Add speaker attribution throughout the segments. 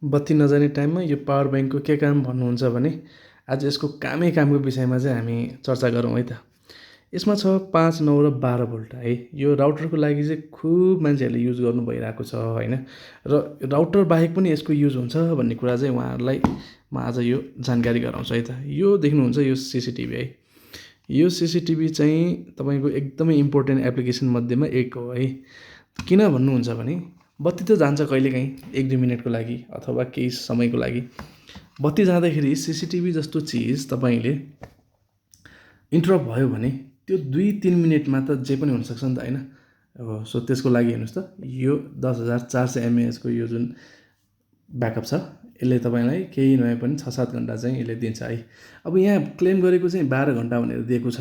Speaker 1: बत्ती नजाने टाइममा यो पावर ब्याङ्कको के काम भन्नुहुन्छ भने आज यसको कामको विषयमा चाहिँ हामी चर्चा गरौँ है त। यसमा छ 5, 9 र 12 भोल्ट है। यो राउटरको लागि चाहिँ खुब मान्छेहरूले युज गर्नु भइरहेको छ होइन। र राउटर बाहेक पनि यसको युज हुन्छ भन्ने कुरा चाहिँ उहाँहरूलाई म आज यो जानकारी गराउँछु है त। यो देख्नुहुन्छ यो सिसिटिभी है। यो सिसिटिभी चाहिँ तपाईँको एकदमै इम्पोर्टेन्ट एप्लिकेसन मध्येमा एक हो है। किन भन्नुहुन्छ भने बत्ती त जान्छ कहिलेकाहीँ 1-2 मिनटको लागि अथवा केही समयको लागि। बत्ती जाँदाखेरि सिसिटिभी जस्तो चिज तपाईँले इन्टरप्ट भयो भने त्यो 2-3 मिनटमा त जे पनि हुनसक्छ नि त होइन। सो त्यसको लागि हेर्नुहोस् त यो 10,400 mAh को यो जुन ब्याकअप छ यसले तपाईँलाई केही नभए पनि 6-7 घन्टा चाहिँ यसले दिन्छ है। अब यहाँ क्लेम गरेको चाहिँ 12 घन्टा भनेर दिएको छ,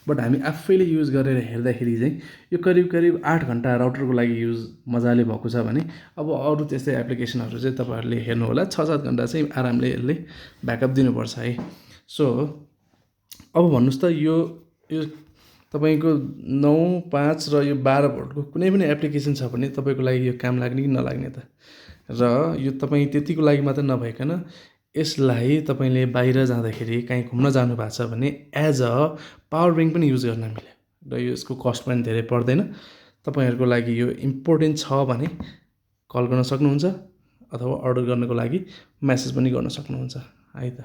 Speaker 1: बट हामी आफैले युज गरेर हेर्दाखेरि चाहिँ यो करिब 8 घन्टा राउटरको लागि युज मजाले भएको छ भने अब अरू त्यस्तै एप्लिकेसनहरू चाहिँ तपाईँहरूले हेर्नु होला 6-7 घन्टा चाहिँ आरामले यसले ब्याकअप दिनुपर्छ है। सो अब भन्नुहोस् त यो तपाईँको 9, 5 र यो 12 भोल्टको कुनै पनि एप्लिकेसन छ भने तपाईँको लागि यो काम लाग्ने कि नलाग्ने त। र यो तपाईँ त्यतिको लागि मात्र नभइकन यसलाई तपाईँले बाहिर जाँदाखेरि कहीँ घुम्न जानु भएको छ भने एज अ पावर ब्याङ्क पनि युज गर्न मिल्यो र यसको कस्ट पनि धेरै पर्दैन। तपाईँहरूको लागि यो इम्पोर्टेन्ट छ भने कल गर्न सक्नुहुन्छ अथवा अर्डर गर्नको लागि मेसेज पनि गर्न सक्नुहुन्छ है त।